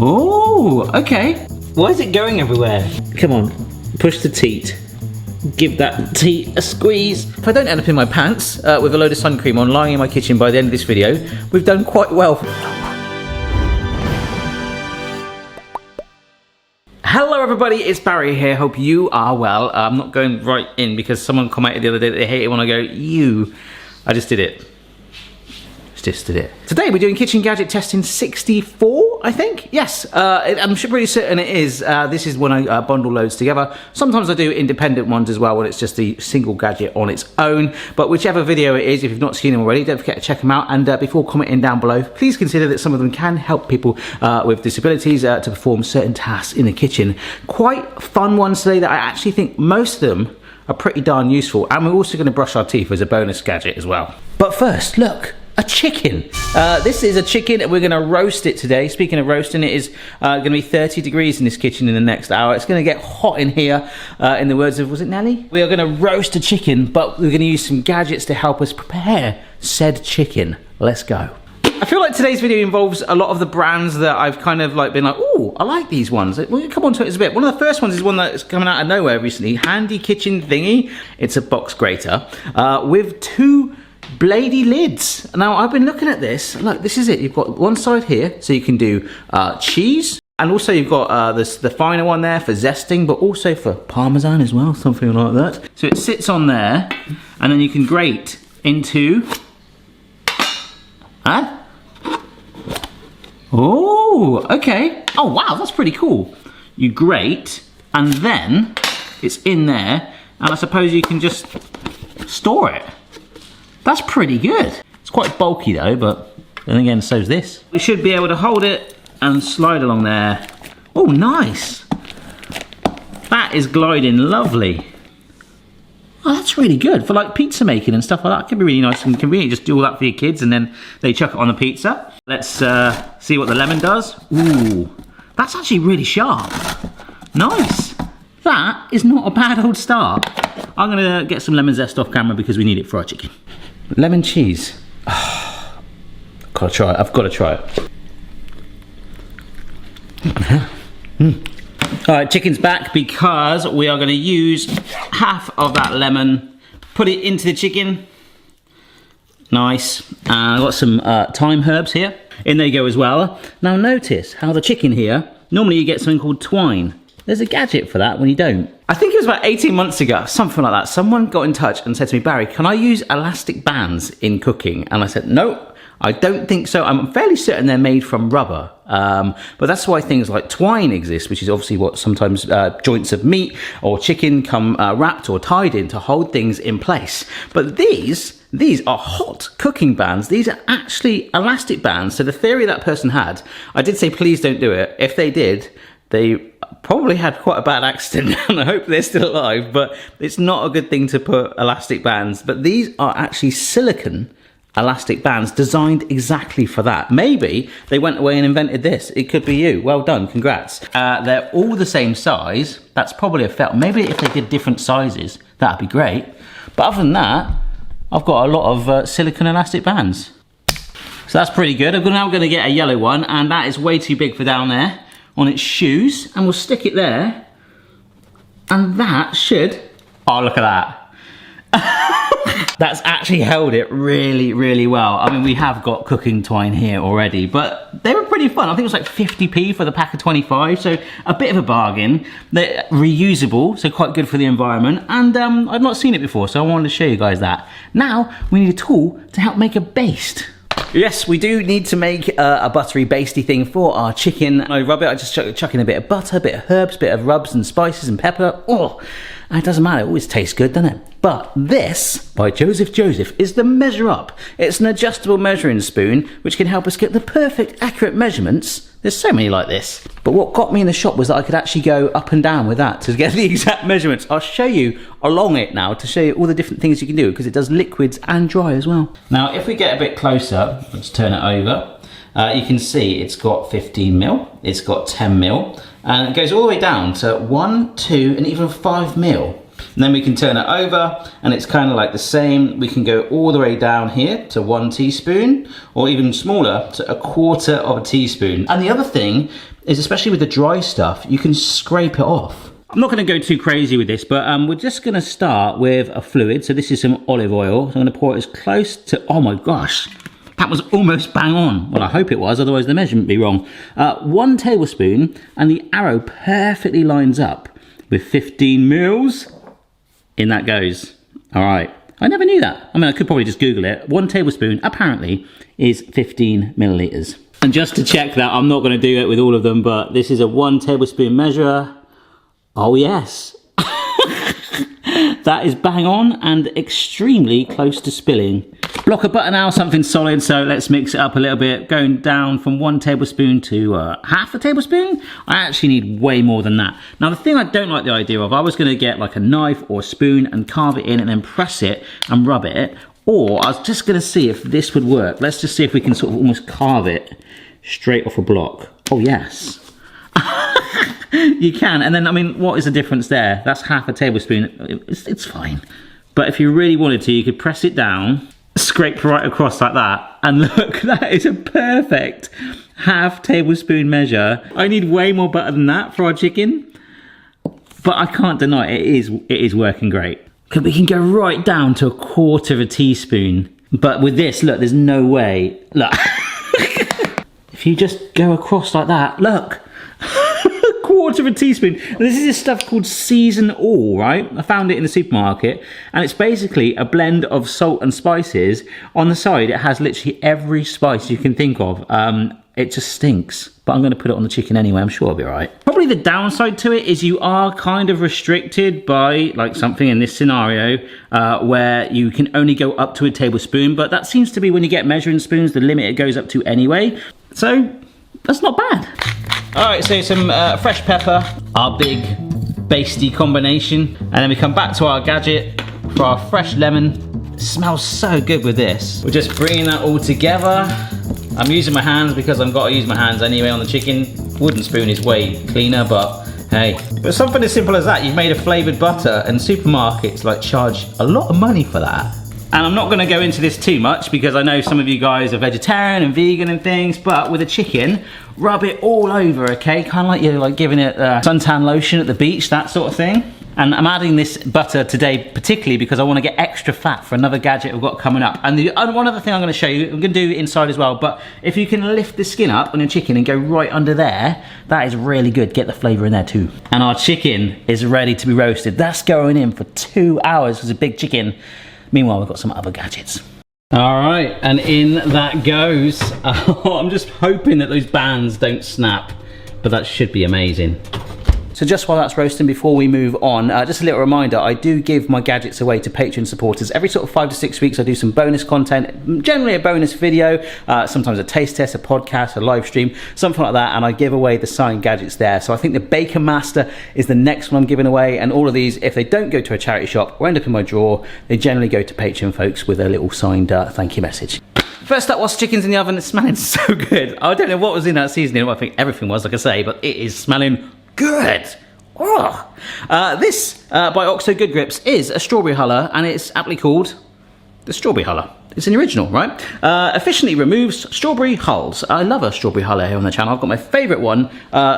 Oh, okay. Why is it going everywhere? Come on, push the teat. Give that teat a squeeze. If I don't end up in my pants with a load of sun cream on lying in my kitchen by the end of this video, we've done quite well. Hello everybody, it's Barry here. Hope you are well. I'm not going right in because someone commented the other day that they hate it when I go, you. I just did it. Just did it. Today we're doing kitchen gadget testing 64, I think. Yes, I'm pretty certain it is. This is when I bundle loads together. Sometimes I do independent ones as well when it's just a single gadget on its own. But whichever video it is, if you've not seen them already, don't forget to check them out. And before commenting down below, please consider that some of them can help people with disabilities to perform certain tasks in the kitchen. Quite fun ones today that I actually think most of them are pretty darn useful. And we're also going to brush our teeth as a bonus gadget as well. But first, look. A chicken. This is a chicken and we're going to roast it today. Speaking of roasting, it is going to be 30 degrees in this kitchen in the next hour. It's going to get hot in here, in the words of, was it Nelly? We are going to roast a chicken, but we're going to use some gadgets to help us prepare said chicken. Let's go. I feel like today's video involves a lot of the brands that I've kind of like been like, oh, I like these ones. We'll come on to it in a bit. One of the first ones is one that's coming out of nowhere recently. Handy kitchen thingy. It's a box grater with two bladey lids. Now I've been looking at this. Look, this is it. You've got one side here, so you can do cheese, and also you've got the finer one there for zesting, but also for parmesan as well, something like that. So it sits on there, and then you can grate into. Oh, okay. Oh wow, that's pretty cool. You grate, and then it's in there, and I suppose you can just store it. That's pretty good. It's quite bulky though, but then again, so's this. We should be able to hold it and slide along there. Oh, nice. That is gliding lovely. Oh, that's really good for like pizza making and stuff like that. It can be really nice and convenient. Just do all that for your kids and then they chuck it on the pizza. Let's see what the lemon does. Ooh, that's actually really sharp. Nice. That is not a bad old start. I'm gonna get some lemon zest off camera because we need it for our chicken. Lemon cheese. Oh, gotta try it. I've got to try it. All right, chicken's back because we are going to use half of that lemon, put it into the chicken. Nice. I've got some thyme herbs here. In there you go as well. Now notice how the chicken here, normally you get something called twine. There's a gadget for that when you don't. I think it was about 18 months ago, something like that. Someone got in touch and said to me, Barry, can I use elastic bands in cooking? And I said, no, I don't think so. I'm fairly certain they're made from rubber. But that's why things like twine exist, which is obviously what sometimes joints of meat or chicken come wrapped or tied in to hold things in place. But these are hot cooking bands. These are actually elastic bands. So the theory that person had, I did say, please don't do it. If they did, they probably had quite a bad accident and I hope they're still alive, but it's not a good thing to put elastic bands. But these are actually silicone elastic bands designed exactly for that. Maybe they went away and invented this. It could be you. Well done, congrats. They're all the same size. That's probably a fail. Maybe if they did different sizes, that'd be great. But other than that, I've got a lot of silicone elastic bands. So that's pretty good. I'm now going to get a yellow one, and that is way too big for down there on its shoes, and we'll stick it there, and that should, oh look at that. That's actually held it really, really well. I mean, we have got cooking twine here already, but they were pretty fun. I think it was like 50p for the pack of 25, so a bit of a bargain. They're reusable, so quite good for the environment, and I've not seen it before, so I wanted to show you guys that. Now, we need a tool to help make a baste. Yes, we do need to make a buttery basty thing for our chicken. I rub it, I just chuck in a bit of butter, a bit of herbs, a bit of rubs and spices and pepper. Oh, it doesn't matter, it always tastes good, doesn't it? But this, by Joseph, is the Measure Up. It's an adjustable measuring spoon which can help us get the perfect, accurate measurements. There's so many like this. But what got me in the shop was that I could actually go up and down with that to get the exact measurements. I'll show you along it now to show you all the different things you can do because it does liquids and dry as well. Now, if we get a bit closer, let's turn it over. You can see it's got 15mm, it's got 10mm, and it goes all the way down to 1, 2, and even 5mm. And then we can turn it over and it's kind of like the same. We can go all the way down here to 1 teaspoon, or even smaller to 1/4 of a teaspoon. And the other thing is, especially with the dry stuff, you can scrape it off. I'm not going to go too crazy with this, but we're just going to start with a fluid. So this is some olive oil. So I'm going to pour it as close to, oh my gosh, that was almost bang on. Well, I hope it was, otherwise the measurement would be wrong. 1 tablespoon, and the arrow perfectly lines up with 15 mils. In that goes. All right. I never knew that. I mean, I could probably just Google it. 1 tablespoon, apparently, is 15 milliliters. And just to check that, I'm not going to do it with all of them, but this is a 1 tablespoon measure. Oh yes, that is bang on and extremely close to spilling. Block a butter now, something solid, so let's mix it up a little bit. Going down from 1 tablespoon to half a tablespoon. I actually need way more than that. Now the thing I don't like the idea of, I was gonna get like a knife or a spoon and carve it in and then press it and rub it, or I was just gonna see if this would work. Let's just see if we can sort of almost carve it straight off a block. Oh yes. You can, and then, I mean, what is the difference there? That's half a tablespoon. It's fine. But if you really wanted to, you could press it down, scrape right across like that, and look, that is a perfect half tablespoon measure. I need way more butter than that for our chicken, but I can't deny it is working great. We can go right down to 1/4 teaspoon. But with this, look, there's no way. Look. If you just go across like that, look. 1/4 teaspoon. This is this stuff called Season All, right? I found it in the supermarket, and it's basically a blend of salt and spices. On the side, it has literally every spice you can think of. It just stinks, but I'm going to put it on the chicken anyway. I'm sure it'll be all right. Probably the downside to it is you are kind of restricted by, like, something in this scenario where you can only go up to 1 tablespoon, but that seems to be, when you get measuring spoons, the limit it goes up to anyway. So that's not bad. All right, so some fresh pepper, our big basty combination, and then we come back to our gadget for our fresh lemon. It smells so good with this. We're just bringing that all together. I'm using my hands because I've got to use my hands anyway on the chicken. Wooden spoon is way cleaner, but hey. But something as simple as that, you've made a flavored butter, and supermarkets like charge a lot of money for that. And I'm not going to go into this too much because I know some of you guys are vegetarian and vegan and things, but with a chicken, rub it all over, okay? Kind of like you're like giving it suntan lotion at the beach, that sort of thing. And I'm adding this butter today particularly because I want to get extra fat for another gadget I've got coming up. And one other thing I'm going to show you, I'm going to do it inside as well, but if you can lift the skin up on your chicken and go right under there, that is really good. Get the flavour in there too. And our chicken is ready to be roasted. That's going in for 2 hours. It's a big chicken. Meanwhile, we've got some other gadgets. All right, and in that goes. I'm just hoping that those bands don't snap, but that should be amazing. So just while that's roasting, before we move on, just a little reminder, I do give my gadgets away to Patreon supporters. Every sort of 5 to 6 weeks, I do some bonus content, generally a bonus video, sometimes a taste test, a podcast, a live stream, something like that, and I give away the signed gadgets there. So I think the Bacon Master is the next one I'm giving away, and all of these, if they don't go to a charity shop or end up in my drawer, they generally go to Patreon folks with a little signed thank you message. First up, whilst chicken's in the oven, it's smelling so good. I don't know what was in that seasoning, I think everything was, like I say, but it is smelling good. Oh. This by Oxo Good Grips is a strawberry huller, and it's aptly called the strawberry huller. It's an original, right? Efficiently removes strawberry hulls. I love a strawberry huller here on the channel. I've got my favourite one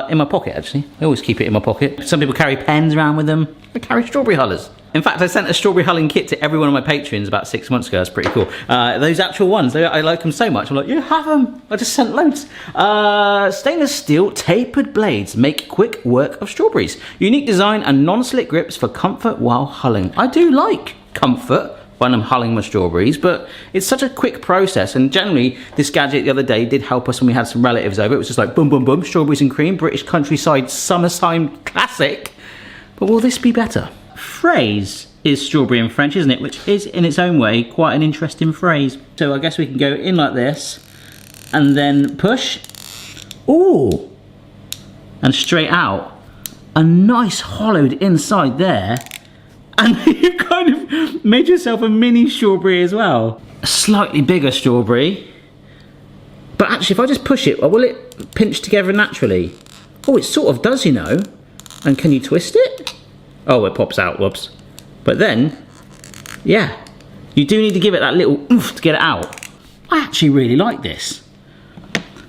in my pocket, actually. I always keep it in my pocket. Some people carry pens around with them. I carry strawberry hullers. In fact, I sent a strawberry hulling kit to every one of my patrons about 6 months ago. That's pretty cool. Those actual ones, I like them so much. I'm like, you have them. I just sent loads. Stainless steel tapered blades make quick work of strawberries. Unique design and non-slip grips for comfort while hulling. I do like comfort when I'm hulling my strawberries, but it's such a quick process, and generally this gadget the other day did help us when we had some relatives over. It was just like boom, boom, boom, strawberries and cream, British countryside summertime classic. But will this be better? Phrase is strawberry in French, isn't it? Which is in its own way quite an interesting phrase. So I guess we can go in like this and then push. Ooh! And straight out. A nice hollowed inside there. And you've kind of made yourself a mini strawberry as well. A slightly bigger strawberry. But actually, if I just push it, will it pinch together naturally? Oh, it sort of does, you know. And can you twist it? Oh, it pops out, whoops. But then, yeah, you do need to give it that little oomph to get it out. I actually really like this.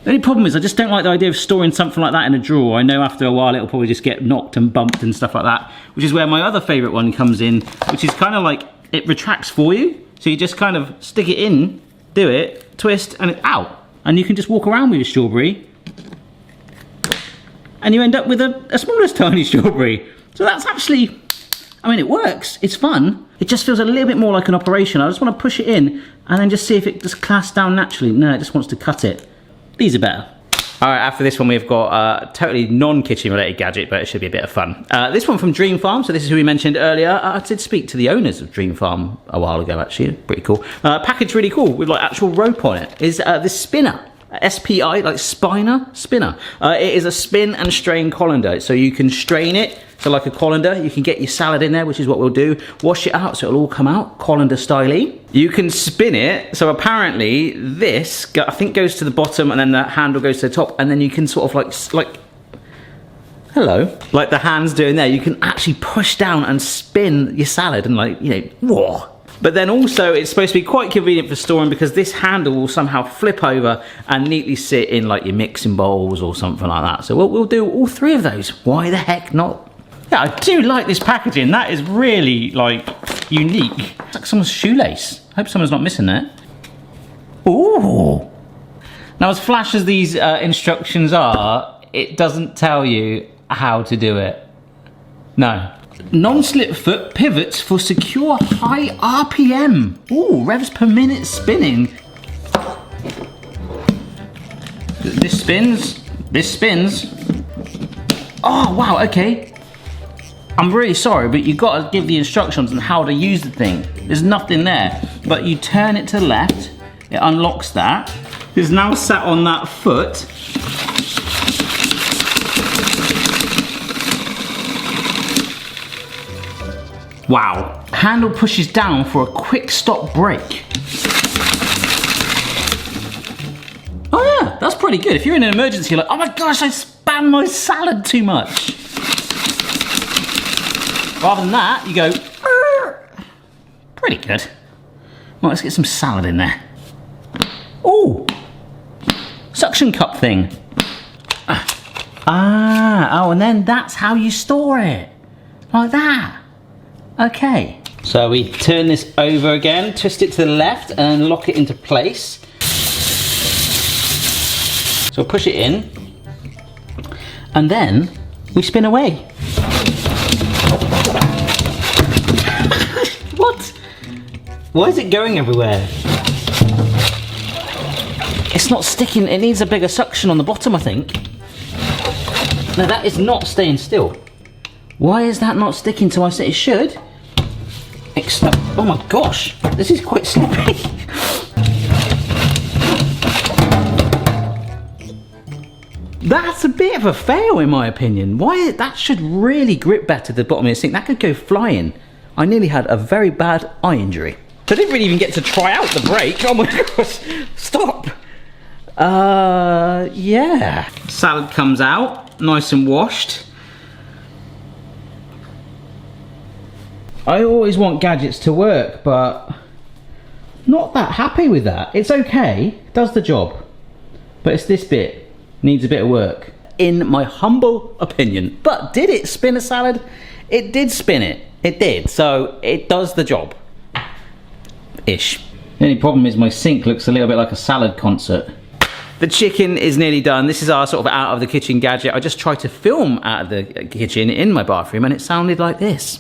The only problem is I just don't like the idea of storing something like that in a drawer. I know after a while it'll probably just get knocked and bumped and stuff like that, which is where my other favourite one comes in, which is kind of like it retracts for you. So you just kind of stick it in, do it, twist, and it's out. And you can just walk around with your strawberry and you end up with a smallest tiny strawberry. So that's actually, I mean, it works, it's fun. It just feels a little bit more like an operation. I just want to push it in and then just see if it just clasps down naturally. No, it just wants to cut it. These are better. All right, after this one, we've got a totally non-kitchen related gadget, but it should be a bit of fun. This one from Dreamfarm, so this is who we mentioned earlier. I did speak to the owners of Dreamfarm a while ago, actually. Pretty cool. Package really cool with like actual rope on it. Is this spinner. SPI, like spinner. It is a spin and strain colander, so you can strain it. So like a colander, you can get your salad in there, which is what we'll do. Wash it out so it'll all come out, colander style-y. You can spin it, so apparently this, I think, goes to the bottom and then the handle goes to the top, and then you can sort of like hello, like the hand's doing there, you can actually push down and spin your salad and like, you know, whoa. But then also it's supposed to be quite convenient for storing because this handle will somehow flip over and neatly sit in like your mixing bowls or something like that. So we'll do all three of those. Why the heck not? Yeah, I do like this packaging. That is really like unique. It's like someone's shoelace. I hope someone's not missing that. Ooh. Now as flash as these instructions are, it doesn't tell you how to do it. No. Non-slip foot pivots for secure high RPM. Ooh, revs per minute spinning. This spins. Oh, wow, okay. I'm really sorry, but you've got to give the instructions on how to use the thing. There's nothing there, but you turn it to the left, it unlocks that. It's now sat on that foot. Wow. Handle pushes down for a quick stop brake. Oh yeah, that's pretty good. If you're in an emergency, you're like, oh my gosh, I spanned my salad too much. Rather than that, you go, pretty good. Well, let's get some salad in there. Ooh, suction cup thing. Oh, and then that's how you store it. Like that. Okay. So we turn this over again, twist it to the left and lock it into place. So we'll push it in. And then we spin away. What? Why is it going everywhere? It's not sticking, it needs a bigger suction on the bottom, I think. No, that is not staying still. Why is that not sticking to I said it should? Oh my gosh, this is quite slippery. That's a bit of a fail in my opinion. Why? That should really grip better the bottom of the sink. That could go flying. I nearly had a very bad eye injury. So I didn't really even get to try out the brake. Oh my gosh, stop. Yeah. Salad comes out, nice and washed. I always want gadgets to work, but not that happy with that. It's okay, does the job, but it's this bit, needs a bit of work, in my humble opinion. But did it spin a salad? It did spin it, it did, so it does the job. Ish. The only problem is my sink looks a little bit like a salad concert. The chicken is nearly done. This is our sort of out of the kitchen gadget. I just tried to film out of the kitchen in my bathroom and it sounded like this.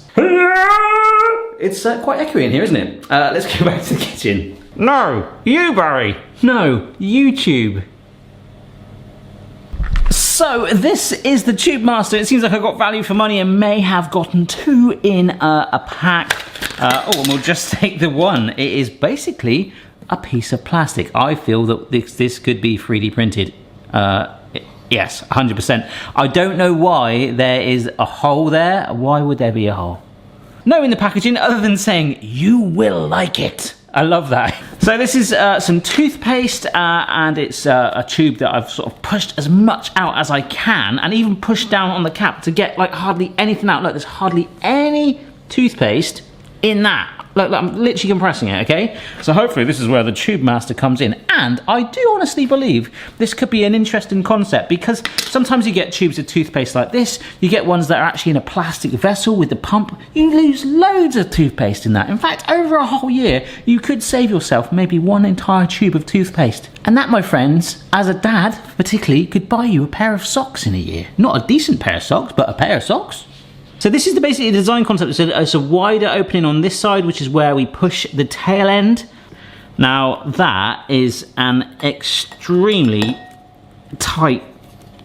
It's quite echoey in here, isn't it? Let's go back to the kitchen. No, you Barry. No, YouTube. So this is the Tubemaster. It seems like I got value for money and may have gotten two in a pack. Oh, and we'll just take the one. It is basically a piece of plastic. I feel that this could be 3D printed. Yes, 100%. I don't know why there is a hole there. Why would there be a hole? No in the packaging other than saying, you will like it. I love that. So this is some toothpaste and it's a tube that I've sort of pushed as much out as I can and even pushed down on the cap to get like hardly anything out. Look, there's hardly any toothpaste in that. Look, I'm literally compressing it, okay? So hopefully this is where the Tubemaster comes in. And I do honestly believe this could be an interesting concept, because sometimes you get tubes of toothpaste like this. You get ones that are actually in a plastic vessel with the pump. You lose loads of toothpaste in that. In fact, over a whole year, you could save yourself maybe one entire tube of toothpaste. And that, my friends, as a dad particularly, could buy you a pair of socks in a year. Not a decent pair of socks, but a pair of socks. So this is basically the design concept. It's a wider opening on this side, which is where we push the tail end. Now that is an extremely tight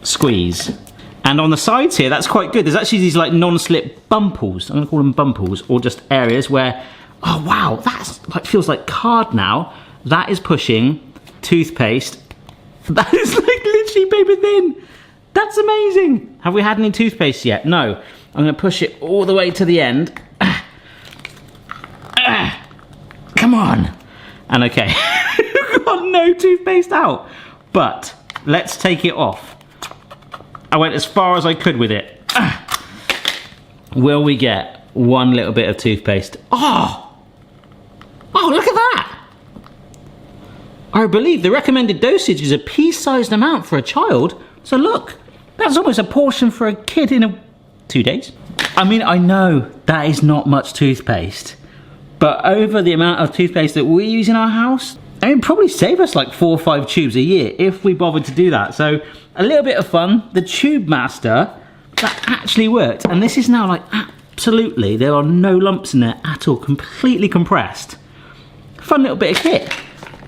squeeze. And on the sides here, that's quite good. There's actually these like non-slip bumples. I'm gonna call them bumples, or just areas where, oh wow, that's like feels like card now. That is pushing toothpaste. That is like literally paper thin. That's amazing. Have we had any toothpaste yet? No. I'm going to push it all the way to the end. Come on. And okay, got no toothpaste out. But let's take it off. I went as far as I could with it. Will we get one little bit of toothpaste? Oh, look at that. I believe the recommended dosage is a pea-sized amount for a child. So look, that's almost a portion for a kid in 2 days. I mean, I know that is not much toothpaste, but over the amount of toothpaste that we use in our house, it would probably save us like 4 or 5 tubes a year if we bothered to do that. So a little bit of fun. The Tubemaster, that actually worked. And this is now like absolutely, there are no lumps in there at all, completely compressed. Fun little bit of kit.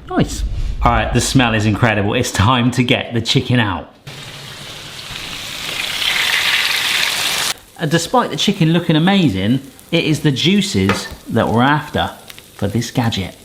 Nice. All right, the smell is incredible. It's time to get the chicken out. Despite the chicken looking amazing, it is the juices that we're after for this gadget.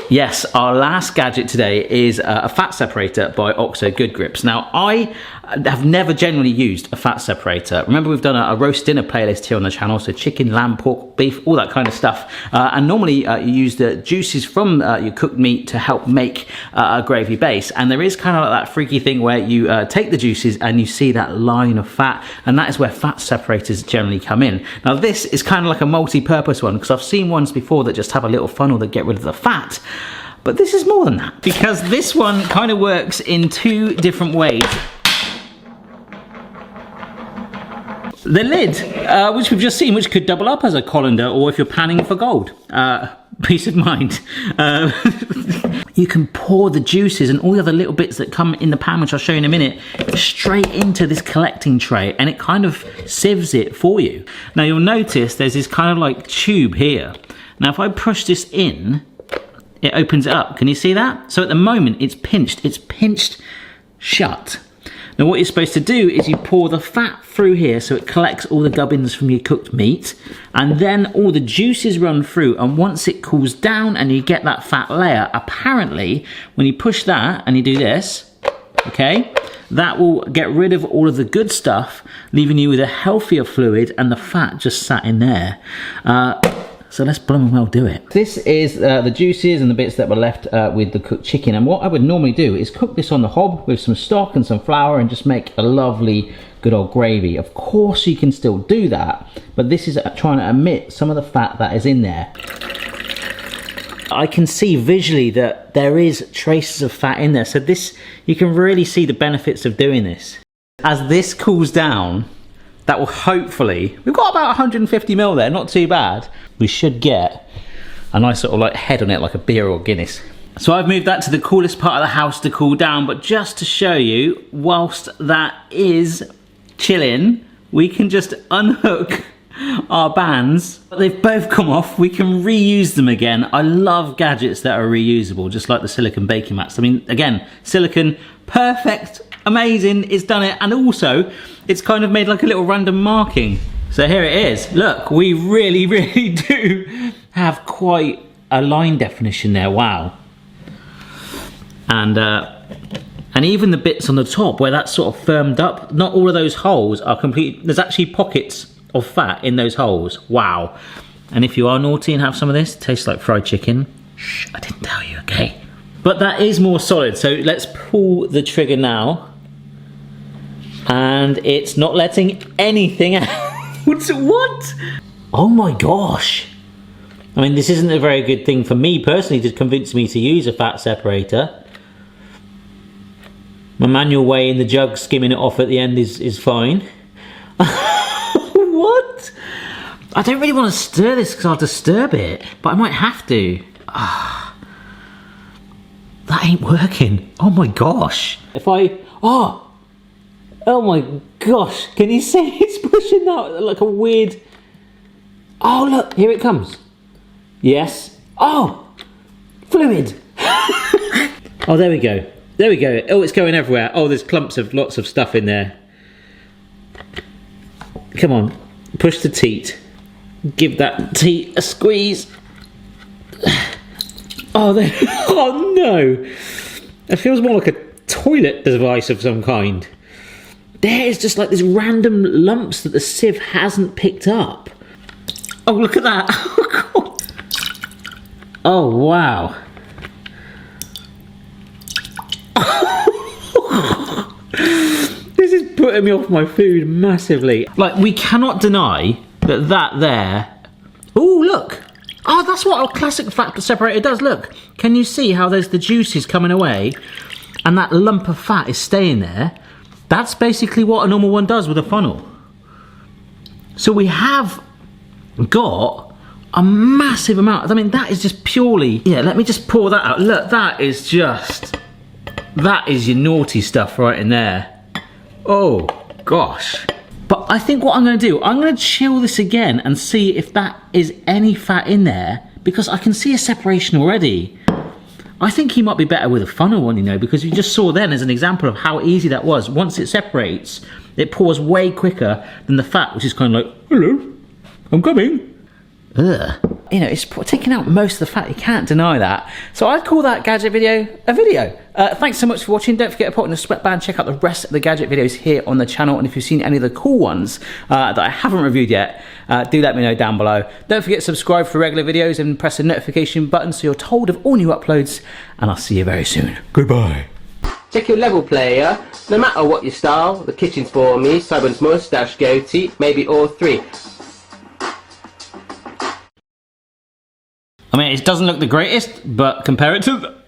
Yes, our last gadget today is a fat separator by Oxo Good Grips. Now, I have never generally used a fat separator. Remember, we've done a roast dinner playlist here on the channel, so chicken, lamb, pork, beef, all that kind of stuff. And normally you use the juices from your cooked meat to help make a gravy base. And there is kind of like that freaky thing where you take the juices and you see that line of fat, and that is where fat separators generally come in. Now, this is kind of like a multi-purpose one, because I've seen ones before that just have a little funnel that get rid of the fat. But this is more than that, because this one kind of works in 2 different ways. The lid, which we've just seen, which could double up as a colander, or if you're panning for gold, peace of mind. You can pour the juices and all the other little bits that come in the pan, which I'll show you in a minute, straight into this collecting tray, and it kind of sieves it for you. Now you'll notice there's this kind of like tube here. Now if I push this in, it opens it up. Can you see that? So at the moment it's pinched shut. Now what you're supposed to do is you pour the fat through here so it collects all the gubbins from your cooked meat, and then all the juices run through, and once it cools down and you get that fat layer, apparently when you push that and you do this, okay, that will get rid of all of the good stuff, leaving you with a healthier fluid and the fat just sat in there. So let's blooming well do it. This is the juices and the bits that were left with the cooked chicken. And what I would normally do is cook this on the hob with some stock and some flour and just make a lovely good old gravy. Of course you can still do that, but this is trying to omit some of the fat that is in there. I can see visually that there is traces of fat in there. So this, you can really see the benefits of doing this. As this cools down, that will hopefully, we've got about 150 ml there, not too bad. We should get a nice sort of like head on it, like a beer or Guinness. So I've moved that to the coolest part of the house to cool down, but just to show you, whilst that is chilling, we can just unhook our bands. They've both come off, we can reuse them again. I love gadgets that are reusable, just like the silicone baking mats. I mean, again, silicone, perfect, amazing, it's done it, and also it's kind of made like a little random marking. So here it is. Look, we really, really do have quite a line definition there. Wow. And even the bits on the top where that's sort of firmed up, not all of those holes are complete. There's actually pockets of fat in those holes. Wow. And if you are naughty and have some of this, it tastes like fried chicken. Shh, I didn't tell you, okay? But that is more solid. So let's pull the trigger now. And it's not letting anything out. What? Oh my gosh. I mean, this isn't a very good thing for me personally to convince me to use a fat separator. My manual way in the jug, skimming it off at the end is fine. What? I don't really want to stir this because I'll disturb it, but I might have to. That ain't working. Oh my gosh. If I... Oh my gosh. Can you see it's pushing that like a weird... Oh look, here it comes. Yes. Oh! Fluid! Oh, there we go. There we go. Oh, it's going everywhere. Oh, there's clumps of lots of stuff in there. Come on. Push the teat. Give that teat a squeeze. Oh, there. Oh no! It feels more like a toilet device of some kind. There is just like these random lumps that the sieve hasn't picked up. Oh, look at that! Oh god! Oh wow! This is putting me off my food massively. Like, we cannot deny that there... Oh, look! Oh, that's what a classic fat separator does, look. Can you see how there's the juices coming away and that lump of fat is staying there? That's basically what a normal one does with a funnel. So we have got a massive amount. I mean, that is just purely... Yeah, let me just pour that out. Look, that is just... That is your naughty stuff right in there. Oh, gosh. But I think what I'm going to do, I'm going to chill this again and see if that is any fat in there, because I can see a separation already. I think he might be better with a funnel one, you know, because you just saw then as an example of how easy that was. Once it separates, it pours way quicker than the fat, which is kind of like, hello, I'm coming. Ugh. You know, it's taking out most of the fat, you can't deny that. So I'd call that gadget video a video. Thanks so much for watching. Don't forget to put in the sweatband, check out the rest of the gadget videos here on the channel, and if you've seen any of the cool ones that I haven't reviewed yet, do let me know down below. Don't forget to subscribe for regular videos and press the notification button so you're told of all new uploads, and I'll see you very soon. Goodbye. Check your level, player. No matter what your style, the kitchen's for me. Simon's moustache, goatee, maybe all three. I mean, it doesn't look the greatest, but compare it to...